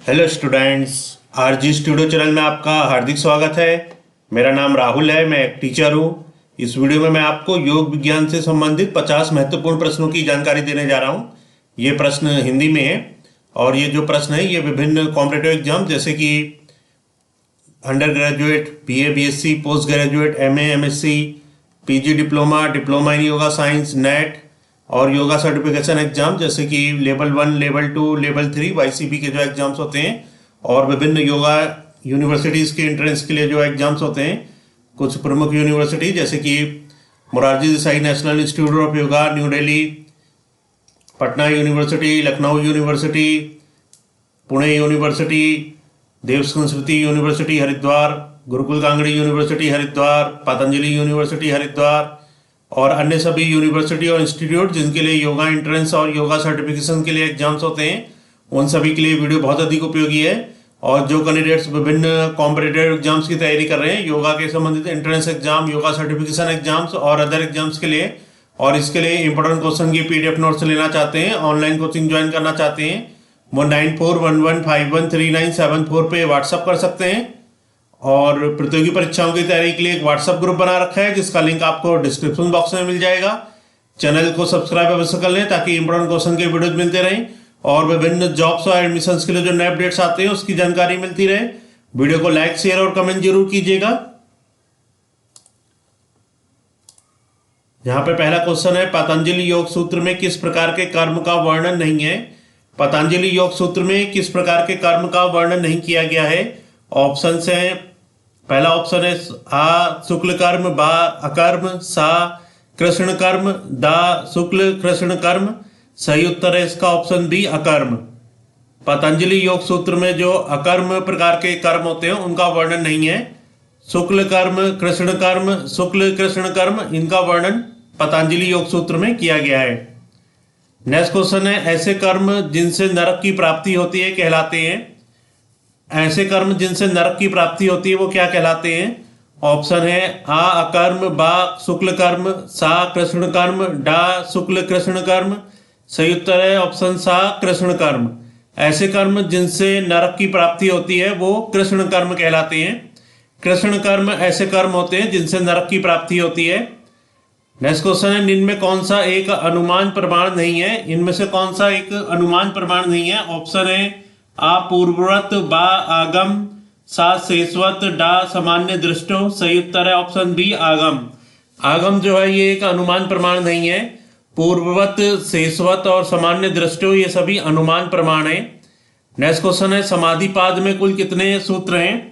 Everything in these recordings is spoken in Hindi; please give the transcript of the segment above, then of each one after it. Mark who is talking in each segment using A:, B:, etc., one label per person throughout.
A: Hello students, RG studio channel में आपका हार्दिक स्वागत है। मेरा नाम राहुल है, मैं एक टीचर हूँ। इस वीडियो में मैं आपको योग विज्ञान से संबंधित 50 महत्वपूर्ण प्रश्नों की जानकारी देने जा रहा हूँ। ये प्रश्न हिंदी में है और ये जो प्रश्न है ये विभिन्न कॉम्पिटिटिव एग्जाम जैसे कि under graduate, BA, BSc, post graduate, MA, MSc, PG diploma, diploma in yoga science, net और योगा सर्टिफिकेशन एग्जाम जैसे कि लेवल 1, लेवल 2, लेवल 3 वाईसीबी के जो एग्जाम्स होते हैं और विभिन्न योगा यूनिवर्सिटीज़ के एंट्रेंस के लिए जो एग्जाम्स होते हैं, कुछ प्रमुख यूनिवर्सिटी जैसे कि Morarji Desai National Institute of Yoga New Delhi, Patna University, Lucknow University, Pune University, Dev Sanskriti University Haridwar, Gurukul Kangri University Haridwar, Patanjali University Haridwar और अन्य सभी यूनिवर्सिटी और इंस्टीट्यूट जिनके लिए योगा एंट्रेंस और योगा सर्टिफिकेशन के लिए एग्जाम्स होते हैं, उन सभी के लिए वीडियो बहुत अधिक उपयोगी है। और जो कैंडिडेट्स विभिन्न कॉम्पिटिटिव एग्जाम्स की तैयारी कर रहे हैं, योगा के संबंधित entrance exam, yoga certification exams और अदर एग्जाम्स के लिए, और इसके लिए इंपॉर्टेंट क्वेश्चन की पीडीएफ नोट्स लेना चाहते हैं, ऑनलाइन कोचिंग ज्वाइन करना चाहते हैं, वो 9411513974 पे व्हाट्सअप कर सकते हैं। और प्रतियोगी परीक्षाओं की तैयारी के लिए एक व्हाट्सएप ग्रुप बना रखा है जिसका लिंक आपको डिस्क्रिप्शन बॉक्स में मिल जाएगा। चैनल को सब्सक्राइब अवश्य कर लें ताकि इंपॉर्टेंट क्वेश्चन के वीडियोज मिलते रहें और विभिन्न जॉब्स और एडमिशंस के लिए जो नए अपडेट्स आते हैं उसकी जानकारी मिलती रहे। वीडियो को लाइक, शेयर और कमेंट जरूर कीजिएगा। यहाँ पे पहला क्वेश्चन है, पतंजलि योग सूत्र में किस प्रकार के कर्म का वर्णन नहीं है? पतंजलि योग सूत्र में किस प्रकार के कर्म का वर्णन नहीं किया गया है? ऑप्शन है, पहला ऑप्शन है आ शुक्ल कर्म, बा अकर्म, सा कृष्ण कर्म, दा शुक्ल कृष्ण कर्म। सही उत्तर है इसका ऑप्शन बी अकर्म। पतंजलि योग सूत्र में जो अकर्म प्रकार के कर्म होते हैं उनका वर्णन नहीं है। शुक्ल कर्म, कृष्ण कर्म, शुक्ल कृष्ण कर्म, इनका वर्णन पतंजलि योग सूत्र में किया गया है। नेक्स्ट क्वेश्चन है, ऐसे कर्म जिनसे नरक की प्राप्ति होती है कहलाते हैं? ऐसे कर्म जिनसे नरक की प्राप्ति होती है वो क्या कहलाते हैं? ऑप्शन है आ अकर्म, बा शुक्ल कर्म, सा कृष्ण कर्म, डा शुक्ल कृष्ण कर्म। सही उत्तर है ऑप्शन सा कृष्ण कर्म। ऐसे कर्म जिनसे नरक की प्राप्ति होती है वो कृष्ण कर्म कहलाते हैं। कृष्ण कर्म ऐसे कर्म होते हैं जिनसे नरक की प्राप्ति होती है। नेक्स्ट क्वेश्चन है, इनमें कौन सा एक अनुमान प्रमाण नहीं है? इनमें से कौन सा एक अनुमान प्रमाण नहीं है? ऑप्शन है आ पूर्ववत, बा आगम, सा शेषवत, डा सामान्य दृष्टो। सही उत्तर है ऑप्शन बी आगम। आगम जो है ये एक अनुमान प्रमाण नहीं है। पूर्ववत, शेषवत और सामान्य दृष्टो ये सभी अनुमान प्रमाण है। नेक्स्ट क्वेश्चन है, समाधिपाद में कुल कितने सूत्र हैं?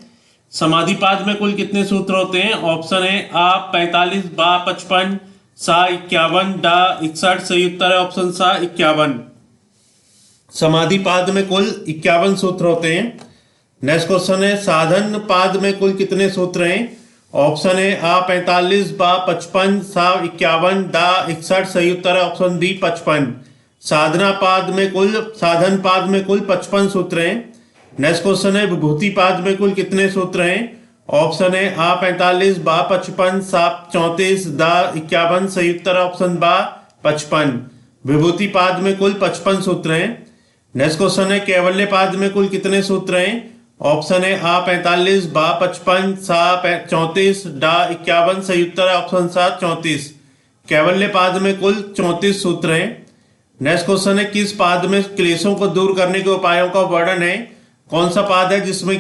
A: समाधिपाद में कुल कितने सूत्र होते हैं? ऑप्शन है आ 45, बा 55, सा 51, डा 61। सही उत्तर है ऑप्शन सा 51। समाधिपाद में कुल 51 सूत्र होते हैं। नेक्स्ट क्वेश्चन है, साधन पाद में कुल कितने सूत्र हैं? ऑप्शन है आ 45, बा 55, सा 51, डा 61। सही उत्तर है ऑप्शन बी 55। साधन पाद में कुल 55 सूत्र हैं। नेक्स्ट क्वेश्चन है, विभूति पाद में कुल कितने सूत्र हैं? ऑप्शन है आ 45, बा 55, सा 34, डा 51। सही उत्तर है ऑप्शन बा 55। विभूति पाद में कुल 55 सूत्र हैं। नेक्स्ट क्वेश्चन है, कैवल्य पाद में कुल कितने सूत्र हैं? ऑप्शन है आ 45, बा 55, सा 34, डा 51। सही उत्तर है ऑप्शन सा 34। कैवल्य पाद में कुल 34 सूत्र हैं। नेक्स्ट क्वेश्चन है, किस पाद में क्लेशों को दूर करने के उपायों का वर्णन है? कौन सा पाद है जिसमें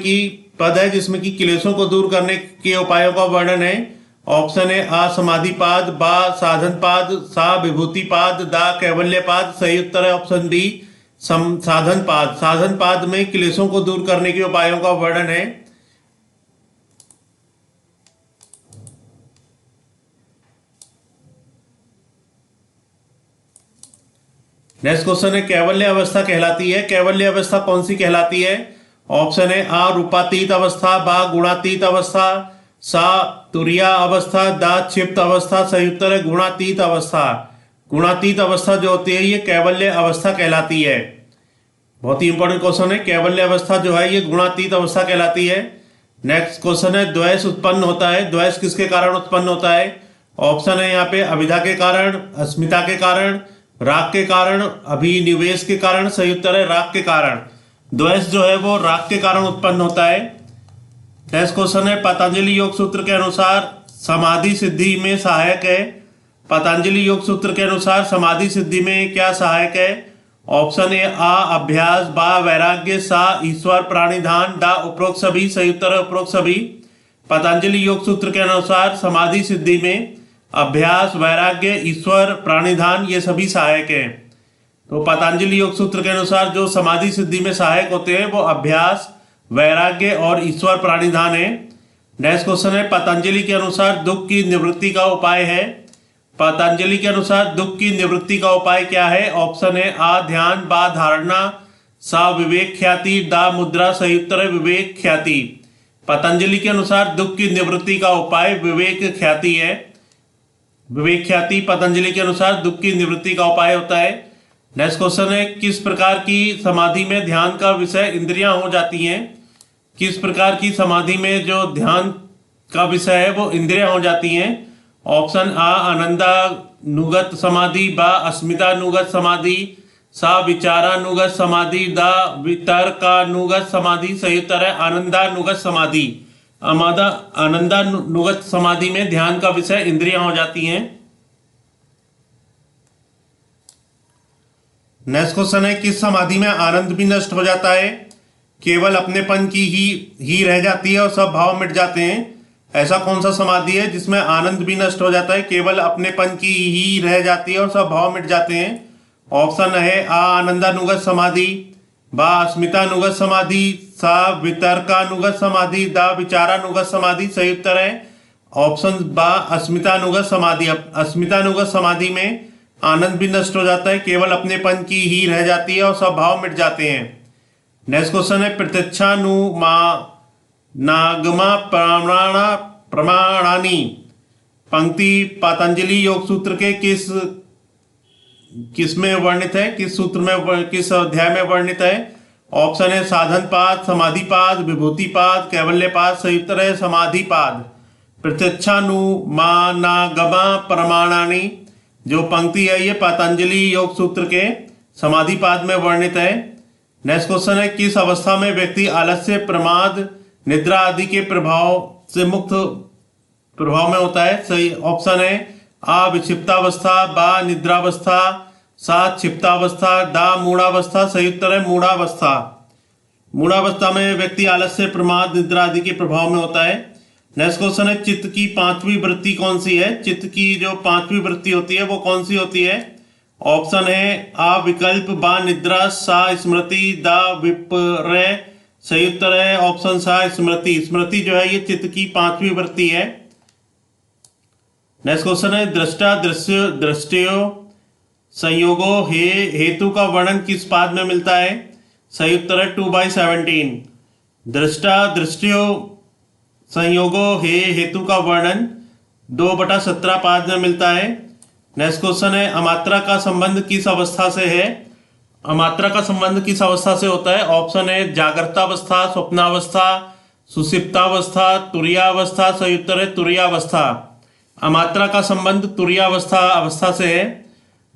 A: कि क्लेशों को दूर करने के उपायों का वर्णन है? ऑप्शन है आ समाधि पाद, बा साधन पाद, सा विभूति पाद, दा कैवल्य पाद। सही उत्तर है ऑप्शन डी साधन पाद। साधन पाद में क्लेशों को दूर करने के उपायों का वर्णन है। नेक्स्ट क्वेश्चन है, कैवल्य अवस्था कहलाती है? कैवल्य अवस्था कौन सी कहलाती है? ऑप्शन है आ रूपातीत अवस्था, बा गुणातीत अवस्था, सा तुरिया अवस्था, दा क्षिप्त अवस्था। सही उत्तर है गुणातीत अवस्था। गुणातीत अवस्था जो होती है ये कैवल्य अवस्था कहलाती है। बहुत ही इंपॉर्टेंट क्वेश्चन है। कैवल्य अवस्था जो है ये गुणातीत अवस्था कहलाती है। नेक्स्ट क्वेश्चन है, द्वेष उत्पन्न होता है? द्वेष किसके कारण उत्पन्न होता है? ऑप्शन है यहाँ पे अभिधा के कारण, अस्मिता के कारण, राग के कारण, अभिनिवेश के कारण। सही उत्तर है राग के कारण। द्वेष जो है वो राग के कारण उत्पन्न होता है। नेक्स्ट क्वेश्चन है, पतंजलि योग सूत्र के अनुसार समाधि सिद्धि में सहायक है। पतंजलि योग सूत्र के अनुसार समाधि सिद्धि में क्या सहायक है? ऑप्शन ए आ अभ्यास, बा वैराग्य, सा ईश्वर प्राणिधान, डा उपरोक्त सभी। सही उत्तर है उपरोक्त सभी। पतंजलि योग सूत्र के अनुसार समाधि सिद्धि में अभ्यास, वैराग्य, ईश्वर प्राणिधान ये सभी सहायक हैं। तो पतंजलि योग सूत्र के अनुसार जो समाधि सिद्धि में सहायक होते हैं वो अभ्यास, वैराग्य और ईश्वर प्राणिधान है। नेक्स्ट क्वेश्चन है, पतंजलि के अनुसार दुख की निवृत्ति का उपाय है। पतंजलि के अनुसार दुख की निवृत्ति का उपाय क्या है? ऑप्शन है आ ध्यान, बा धारणा, सा विवेक ख्याति, डा मुद्रा। सही उत्तर है विवेक ख्याति। पतंजलि के अनुसार दुख की निवृत्ति का उपाय विवेक ख्याति है। विवेक ख्याति पतंजलि के अनुसार दुख की निवृत्ति का उपाय होता है। नेक्स्ट क्वेश्चन है, किस प्रकार की समाधि में ध्यान का विषय इंद्रियां हो जाती हैं? किस प्रकार की समाधि में जो ध्यान का विषय है वो इंद्रियां हो जाती हैं? ऑप्शन आ आनंदानुगत समाधि, बा अस्मितानुगत समाधि, सा विचारानुगत समाधि, दा वितर्कानुगत समाधि। सही उत्तर है आनंदानुगत समाधि। आनंदानुगत समाधि में ध्यान का विषय इंद्रियां हो जाती हैं। नेक्स्ट क्वेश्चन है, किस समाधि में आनंद भी नष्ट हो जाता है? केवल अपनेपन की ही रह जाती है और सब भाव मिट जाते हैं। ऐसा कौन सा समाधि है जिसमें आनंद भी नष्ट हो जाता है, केवल अपनेपन की ही रह जाती है और सब भाव मिट जाते हैं? ऑप्शन है आ आनंदानुगत समाधि, बा अस्मितानुगत समाधि, सा वितर्कानुगत समाधि, दा विचारानुगत समाधि। सही उत्तर है ऑप्शन बा अस्मितानुगत समाधि। अस्मितानुगत समाधि में आनंद भी नष्ट हो जाता है, केवल अपनेपन की ही रह जाती है और सब भाव मिट जाते हैं। नेक्स्ट क्वेश्चन है, प्रत्यक्षानुमानागमा प्रमाणानि पंक्ति पतंजलि योग सूत्र के किस में वर्णित है? किस सूत्र में, किस अध्याय में वर्णित है? ऑप्शन है साधनपाद, समाधिपाद, विभूतिपाद, कैवल्यपाद। सही उत्तर है समाधिपाद। प्रत्यक्षानुमानागमा प्रमाणानि जो पंक्ति है ये पतंजलि योग सूत्र के समाधिपाद में वर्णित है। नेक्स्ट क्वेश्चन है, किस अवस्था में व्यक्ति आलस्य, प्रमाद, निद्रा आदि के प्रभाव से मुक्त प्रभाव में होता है? सही ऑप्शन है आ विक्षिप्तावस्था, बा निद्रावस्था, सा क्षिप्तावस्था, दा मूढ़ावस्था। सही उत्तर है मूढ़ावस्था। मूढ़ावस्था में व्यक्ति आलस्य, प्रमाद, निद्रा आदि के प्रभाव में होता है। नेक्स्ट क्वेश्चन है, चित्त की पांचवी वृत्ति कौन सी है? चित्त की जो पांचवी वृत्ति होती है वो कौन सी होती है? ऑप्शन है आ विकल्प, बा निद्रा, सा स्मृति, दा विपर्य। सही उत्तर है ऑप्शन सा स्मृति। स्मृति जो है ये चित्त की पांचवी वृत्ति है। नेक्स्ट क्वेश्चन है, दृष्टा दृश्य दृष्टियो संयोगो हेतु का वर्णन किस पाद में मिलता है? सही उत्तर है 2/17। दृष्टा दृष्टियो संयोगो हेतु का वर्णन 2/17 पाद में मिलता है। नेक्स्ट क्वेश्चन है, अमात्रा का संबंध किस अवस्था से है? अमात्रा का संबंध किस अवस्था से होता है? ऑप्शन है जागृतावस्था, स्वप्नावस्था, सुषिप्तावस्था, तुरीयावस्था। सही उत्तर है तुरीयावस्था। अमात्रा का संबंध तुरीयावस्था से है।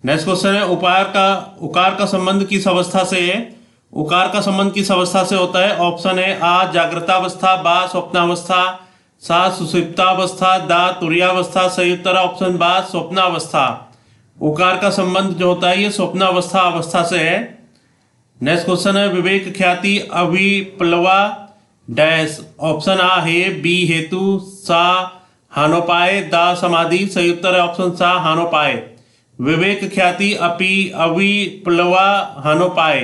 A: नेक्स्ट क्वेश्चन है, उकार का संबंध किस अवस्था से है? उकार का संबंध किस अवस्था से होता है? ऑप्शन है आ जागृतावस्था, बा स्वप्नावस्था, सा सुषुप्तावस्था, दा तुरीयावस्था। सही उत्तर ऑप्शन बा स्वप्नावस्था। उकार का संबंध जो होता है ये स्वप्नावस्था से है। नेक्स्ट क्वेश्चन है, विवेक ख्याति अभिप्लवा डैश। ऑप्शन आ है बी हेतु, सा हानोपाय, दा समाधि। सही उत्तर है ऑप्शन सा हानोपाय। विवेक ख्याति अभिप्लवा हानोपाय।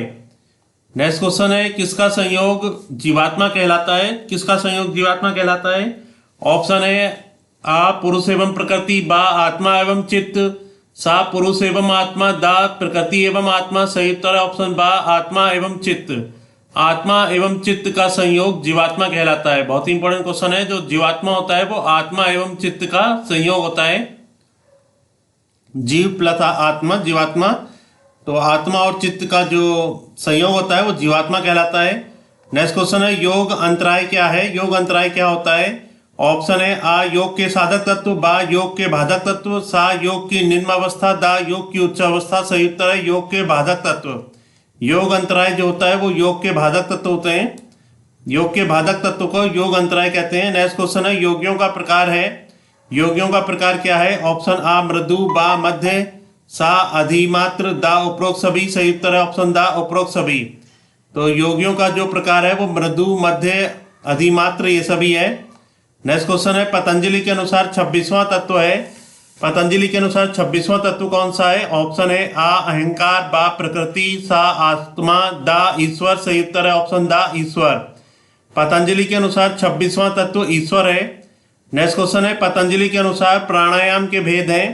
A: नेक्स्ट क्वेश्चन है, किसका संयोग जीवात्मा कहलाता है? किसका संयोग जीवात्मा कहलाता है? ऑप्शन है आ पुरुष एवं प्रकृति, बा आत्मा एवं चित्त, सा पुरुष एवं आत्मा, दा प्रकृति एवं आत्मा। सही उत्तर है ऑप्शन बा आत्मा एवं चित्त। आत्मा एवं चित्त का संयोग जीवात्मा कहलाता है। बहुत ही इंपॉर्टेंट क्वेश्चन है। जो जीवात्मा होता है वो आत्मा एवं चित्त का संयोग होता है। जीव प्लस आत्मा, जीवात्मा। तो आत्मा और चित्त का जो संयोग होता है वो जीवात्मा कहलाता है। नेक्स्ट क्वेश्चन है, योग अंतराय क्या है? योग अंतराय क्या होता है? ऑप्शन है आ योग के साधक तत्व, बा योग के बाधक तत्व, सा योग की निम्न अवस्था, दा योग की उच्च अवस्था। सही उत्तर है योग के बाधक तत्व। योग अंतराय जो होता है वो योग के बाधक तत्व होते हैं। योग के बाधक तत्व को योग अंतराय कहते हैं। नेक्स्ट क्वेश्चन है योगियों का प्रकार है। योगियों का प्रकार क्या है? ऑप्शन आ मृदु, बा मध्य, सा अधिमात्र, दा उपरोक्त सभी। सही उत्तर है ऑप्शन दा उपरोक्त सभी। तो योगियों का जो प्रकार है वो मृदु, मध्य, अधिमात्र ये सभी है। नेक्स्ट क्वेश्चन है पतंजलि के अनुसार 26वां तत्व है। पतंजलि के अनुसार 26वां तत्व कौन सा है? ऑप्शन है आ अहंकार, बा प्रकृति, सा आत्मा, दा ईश्वर। सही उत्तर है ऑप्शन दा ईश्वर। पतंजलि के अनुसार 26वां तत्व ईश्वर है। नेक्स्ट क्वेश्चन है पतंजलि के अनुसार प्राणायाम के भेद हैं।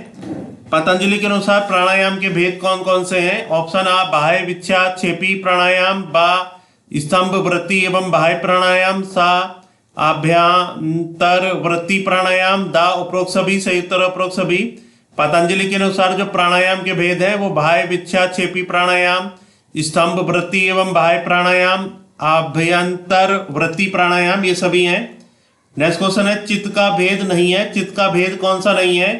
A: पतंजलि के अनुसार प्राणायाम के भेद कौन कौन से हैं? ऑप्शन आ बाह्य विच्छाद क्षेपी प्राणायाम, बा स्तंभ वृत्ति एवं बाह्य प्राणायाम, सा आभ्यंतर वृत्ति प्राणायाम, दा उपरोक्त सभी। सही उत्तर उपरोक्त सभी। पतंजलि के अनुसार जो प्राणायाम के भेद है वो बाह्य विच्छाद क्षेपी प्राणायाम, स्तंभ वृत्ति एवं बाह्य प्राणायाम, आभ्यंतर वृत्ति प्राणायाम ये सभी हैं। नेक्स्ट क्वेश्चन है चित्त का भेद नहीं है। चित्त का भेद कौन सा नहीं है?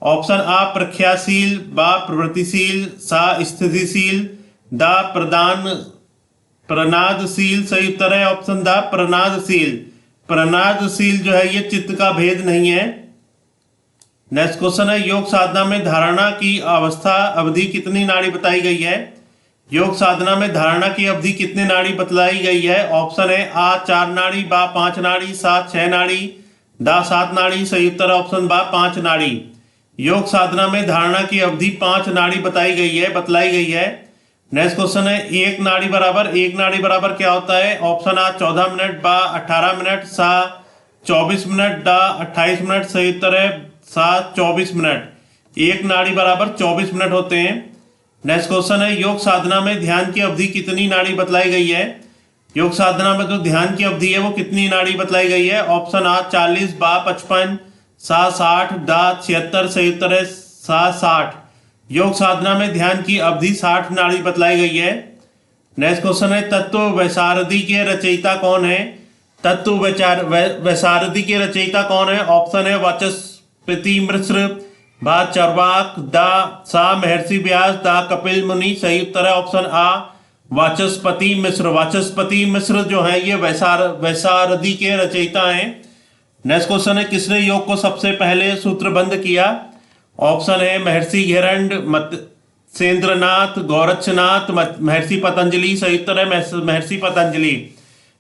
A: ऑप्शन आ प्रख्याशील, बा प्रवृत्तिशील, सा स्थितिशील, दा प्रनादशील। सही उत्तर है ऑप्शन दा प्रनादशील। प्रनादशील जो है ये चित्त का भेद नहीं है। नेक्स्ट क्वेश्चन है योग साधना में धारणा की अवस्था अवधि कितनी नाड़ी बताई गई है? योग साधना में धारणा की अवधि कितनी नाड़ी बतलाई गई है? ऑप्शन है आ 4 नाड़ी, बा 5 नाड़ी, सा 6 नाड़ी, दा 7 नाड़ी। सही उत्तर ऑप्शन बा 5 नाड़ी। योग साधना में धारणा की अवधि 5 नाड़ी बतलाई गई है। नेक्स्ट क्वेश्चन है एक नाड़ी बराबर क्या होता है? ऑप्शन आ 14 मिनट, बा 18 मिनट, सा 24 मिनट, दा 28 मिनट। सही उत्तर है सा 24 मिनट। एक नाड़ी बराबर 24 मिनट होते हैं। नेक्स्ट क्वेश्चन है योग साधना में ध्यान की अवधि कितनी नाड़ी बतलाई गई है? योग साधना में जो ध्यान की अवधि है वो कितनी नाड़ी बतलाई गई है? ऑप्शन आ 40, बा 55, सा 60, दा 76। सही उत्तर है सा 60। योग साधना में ध्यान की अवधि 60 नाड़ी बतलाई गई है। नेक्स्ट क्वेश्चन है तत्व वैशारदी के रचयिता कौन है? तत्व वैशारदी के रचयिता कौन है? ऑप्शन है वाचस्पति मिश्र, बा चरवाक, दा सा महर्षि व्यास, दा कपिल मुनि। सही उत्तर है ऑप्शन आ वाचस्पति मिश्र। वाचस्पति मिश्र जो है ये वैशारदी के रचयिता हैं। नेक्स्ट क्वेश्चन है किसने योग को सबसे पहले सूत्रबद्ध किया? ऑप्शन है महर्षि हिरण्य, मत्स्येंद्रनाथ, गौरक्षनाथ, महर्षि पतंजलि। सही उत्तर है महर्षि पतंजलि।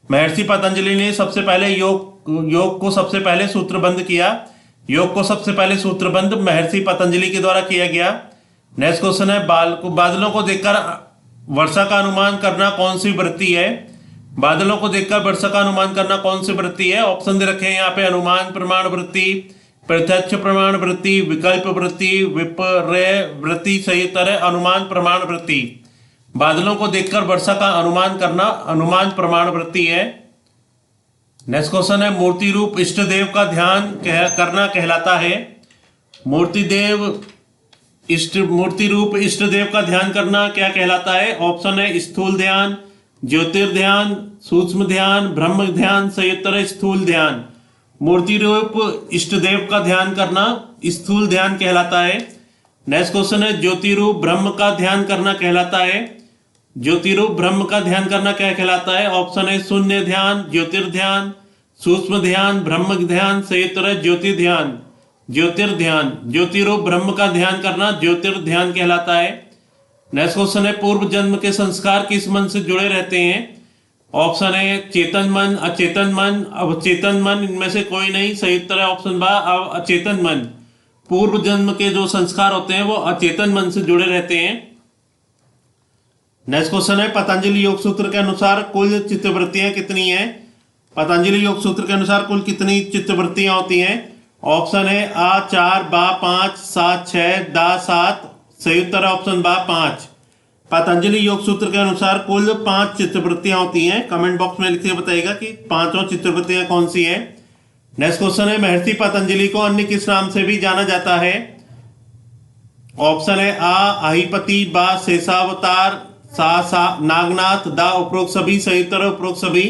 A: महर्षि पतंजलि ने सबसे पहले योग को सबसे पहले सूत्रबद्ध किया। योग को सबसे पहले सूत्रबद्ध महर्षि पतंजलि के द्वारा किया गया। नेक्स्ट क्वेश्चन है बादलों को देखकर वर्षा का अनुमान करना कौन सी वृत्ति है? बादलों को देखकर वर्षा का अनुमान करना कौन सी वृत्ति है? ऑप्शन दे रखे हैं यहाँ पे अनुमान प्रमाण वृत्ति, प्रत्यक्ष प्रमाण वृत्ति, विकल्प वृत्ति, विपर्य वृत्ति। सही उत्तर है अनुमान प्रमाण वृत्ति। बादलों को देखकर वर्षा का अनुमान करना अनुमान प्रमाण वृत्ति है। नेक्स्ट क्वेश्चन है मूर्ति रूप इष्ट देव का ध्यान करना कहलाता है। मूर्ति रूप इष्ट देव का ध्यान करना क्या कहलाता है? ऑप्शन है स्थूल ध्यान, ज्योतिर्ध्यान, सूक्ष्म ध्यान, ब्रह्म ध्यान। सही उत्तर है स्थूल ध्यान। मूर्ति रूप इष्ट देव का ध्यान करना स्थूल ध्यान कहलाता है। नेक्स्ट क्वेश्चन है ज्योति रूप ब्रह्म का ध्यान करना कहलाता है। ज्योति रूप ब्रह्म का ध्यान करना क्या कहलाता है? ऑप्शन है शून्य ध्यान, ज्योतिर्ध्यान, सूक्ष्म ध्यान, ब्रह्म ध्यान। सही उत्तर है ज्योतिर्ध्यान। ज्योति रूप ब्रह्म का ध्यान करना ज्योतिर्ध्यान कहलाता है। नेक्स्ट क्वेश्चन है पूर्व जन्म के संस्कार किस मन से जुड़े रहते हैं? ऑप्शन है चेतन मन, अचेतन मन, अवचेतन मन, इनमें से कोई नहीं। सही उत्तर है ऑप्शन बा अचेतन मन। पूर्व जन्म के जो संस्कार होते हैं वो अचेतन मन से जुड़े रहते हैं। नेक्स्ट क्वेश्चन है पतंजलि योग सूत्र के अनुसार कुल चित्तवृत्तियां कितनी हैं? पतंजलि योग सूत्र के अनुसार कुल कितनी चित्तवृत्तियां होती हैं? ऑप्शन है आ 4, बा 5, सा 6, दा 7। सही उत्तर है ऑप्शन बा 5। पतंजलि योग सूत्र के अनुसार कुल 5 चित्तवृत्तियां होती हैं। कमेंट बॉक्स में लिख के बताइएगा कि 5 चित्तवृत्तियां कौन सी है। नेक्स्ट क्वेश्चन है महर्षि पतंजलि को अन्य किस नाम से भी जाना जाता है? ऑप्शन है आ अहिपति, बा शेषावतार, सा नागनाथ, दा उपरोक्त सभी। सही उत्तर उपरोक्त सभी।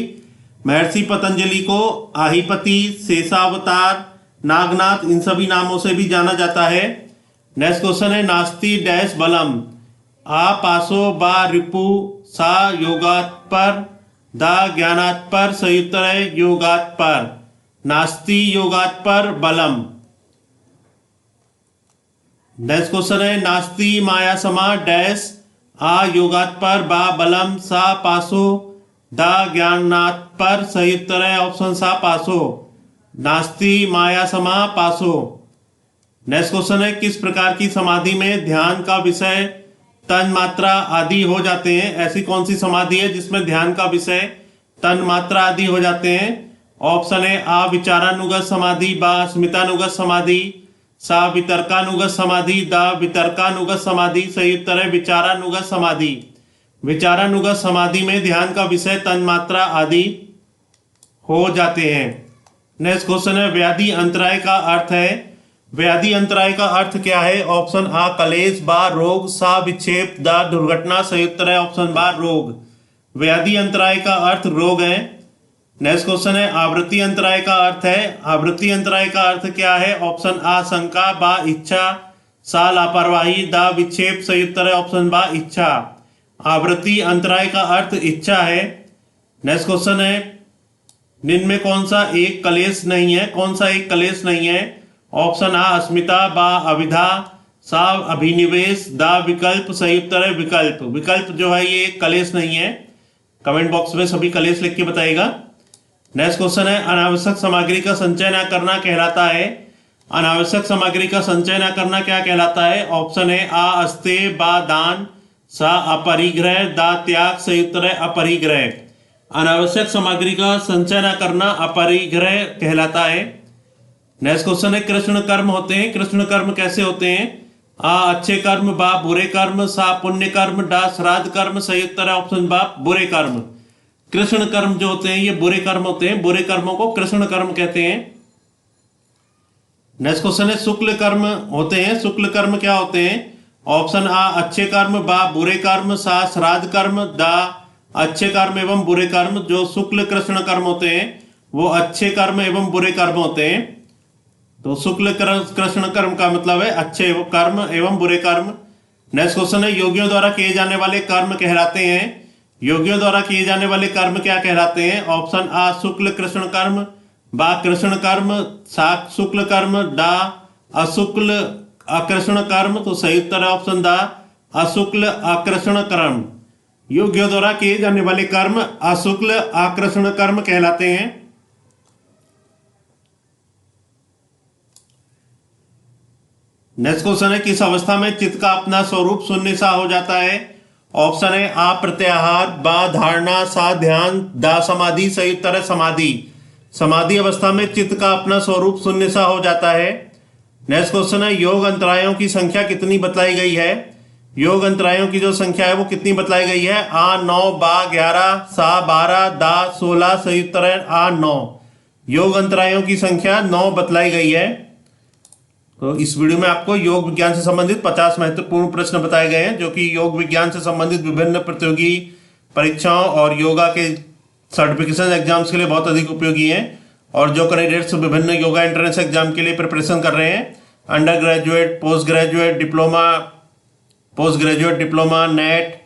A: महर्षि पतंजलि को अहिपति, शेषावतार, नागनाथ इन सभी नामों से भी जाना जाता है। नेक्स्ट क्वेश्चन है नास्ति डैश बलम। आ पासो बा रिपु सा योगात् पर दा ज्ञानात् पर सही उत्तर है योगात् पर। नास्ति योगात् पर बलम। नेक्स्ट क्वेश्चन है नास्ति माया समा डैश आ योगात् पर बा बलम सा पासो दा ज्ञानात् पर सही उत्तर है ऑप्शन सा पासो। नास्ति माया समा पासो। नेक्स्ट क्वेश्चन है किस प्रकार की समाधि में ध्यान का विषय तन मात्रा आदि हो जाते हैं? ऐसी कौन सी समाधि है जिसमें ध्यान का विषय तन मात्रा आदि हो जाते हैं? ऑप्शन है आ विचारानुगत समाधि, बा स्मितानुगत समाधि, सा वितर्कानुगत समाधि, दा वितर्कानुगत समाधि। सही उत्तर है विचारानुगत समाधि। विचारानुगत समाधि में ध्यान का विषय तन मात्रा आदि हो जाते हैं। नेक्स्ट क्वेश्चन है व्याधि अंतराय का अर्थ है? व्याधि अंतराय का अर्थ क्या है? ऑप्शन आ कलेश, बा रोग, सा विक्षेप, दा दुर्घटना। सही उत्तर है ऑप्शन बा रोग। व्याधि अंतराय का अर्थ रोग है। नेक्स्ट क्वेश्चन है आवृत्ति अंतराय का अर्थ है? आवृत्ति अंतराय का अर्थ क्या है? ऑप्शन आ शंका, बा इच्छा, सा लापरवाही, दा विक्षेप। सही उत्तर है ऑप्शन बा इच्छा। आवृत्ति अंतराय का अर्थ इच्छा है। नेक्स्ट क्वेश्चन है निम्न में कौन सा एक कलेश नहीं है? कौन सा एक कलेश नहीं है? ऑप्शन आ अस्मिता, बा अविधा, सा अभिनिवेश, दा विकल्प। सही उत्तर है विकल्प। विकल्प जो है ये कलेश नहीं है। कमेंट बॉक्स में सभी कलेश लिख के बताइएगा। नेक्स्ट क्वेश्चन है अनावश्यक सामग्री का संचय न करना कहलाता है? अनावश्यक सामग्री का संचय न करना क्या कहलाता है? ऑप्शन है आ अस्तेय, बा दान, सा अपरिग्रह, दा त्याग। सही उत्तर है अपरिग्रह। अनावश्यक सामग्री का संचय न करना अपरिग्रह कहलाता है। नेक्स्ट क्वेश्चन है कृष्ण कर्म होते हैं? कृष्ण कर्म कैसे होते हैं? आ अच्छे कर्म, बा बुरे कर्म, सा पुण्य कर्म, डा श्राद्ध कर्म। सही उत्तर है ऑप्शन बा बुरे कर्म। कृष्ण कर्म जो होते हैं ये बुरे कर्म होते हैं। बुरे कर्मों को कृष्ण कर्म कहते हैं। नेक्स्ट क्वेश्चन है शुक्ल कर्म होते हैं? शुक्ल कर्म क्या होते हैं? ऑप्शन आ अच्छे कर्म, बा बुरे कर्म, सा श्राद्ध कर्म, दा अच्छे कर्म एवं बुरे कर्म। जो शुक्ल कृष्ण कर्म होते हैं वो अच्छे कर्म एवं बुरे कर्म होते हैं। तो शुक्ल कृष्ण कर्म का मतलब है अच्छे कर्म एवं बुरे कर्म। नेक्स्ट क्वेश्चन है योगियों द्वारा किए जाने वाले कर्म कहलाते हैं? योगियों द्वारा किए जाने वाले कर्म क्या कहलाते हैं? ऑप्शन आ शुक्ल कृष्ण कर्म, बा कृष्ण कर्म, सा शुक्ल कर्म, डा अशुक्ल अकृष्ण कर्म। तो सही उत्तर है ऑप्शन दा अशुक्ल अकृष्ण कर्म। योगियों द्वारा किए जाने वाले कर्म अशुक्ल अकृष्ण कर्म कहलाते हैं। नेक्स्ट क्वेश्चन है किस अवस्था में चित्त का अपना स्वरूप शून्य सा हो जाता है? ऑप्शन है आ प्रत्याहार, बा धारणा, सा ध्यान, दा समाधि। सही उत्तर है समाधि। समाधि अवस्था में चित्त का अपना स्वरूप शून्य सा हो जाता है। नेक्स्ट क्वेश्चन है योग अंतरायों की संख्या कितनी बतलाई गई है? योग अंतरायों की जो संख्या है वो कितनी बतलाई गई है? आ 9, बा 11, सा 12, दा 16। सही उत्तर है आ 9। योग अंतरायों की संख्या 9 बतलाई गई है। तो इस वीडियो में आपको योग विज्ञान से संबंधित 50 महत्वपूर्ण प्रश्न बताए गए हैं जो कि योग विज्ञान से संबंधित विभिन्न प्रतियोगी परीक्षाओं और योगा के सर्टिफिकेशन एग्जाम्स के लिए बहुत अधिक उपयोगी हैं। और जो कैंडिडेट्स विभिन्न योगा एंट्रेंस एग्जाम के लिए प्रिपरेशन कर रहे हैं, under graduate, post graduate diploma, net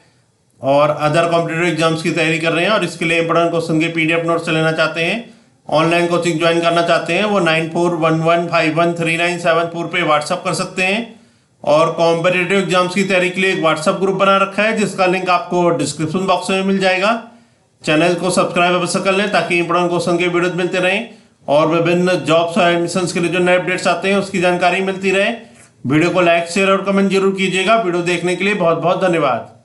A: और अदर कॉम्पिटिटिव एग्जाम्स की तैयारी कर रहे हैं और इसके लिए इंपोर्टेंट क्वेश्चन के PDF नोट्स लेना चाहते हैं, ऑनलाइन कोचिंग ज्वाइन करना चाहते हैं, वो 9411513974 पे व्हाट्सअप कर सकते हैं। और कॉम्पिटिटिव एग्जाम्स की तैयारी के लिए एक व्हाट्सअप ग्रुप बना रखा है जिसका लिंक आपको डिस्क्रिप्शन बॉक्स में मिल जाएगा। चैनल को सब्सक्राइब अवश्य कर लें ताकि इंपोर्टेंट क्वेश्चन के वीडियोज मिलते रहें और विभिन्न जॉब्स और एडमिशंस के लिए जो नए अपडेट्स आते हैं उसकी जानकारी मिलती रहे। वीडियो को लाइक, शेयर और कमेंट जरूर कीजिएगा। वीडियो देखने के लिए बहुत बहुत धन्यवाद।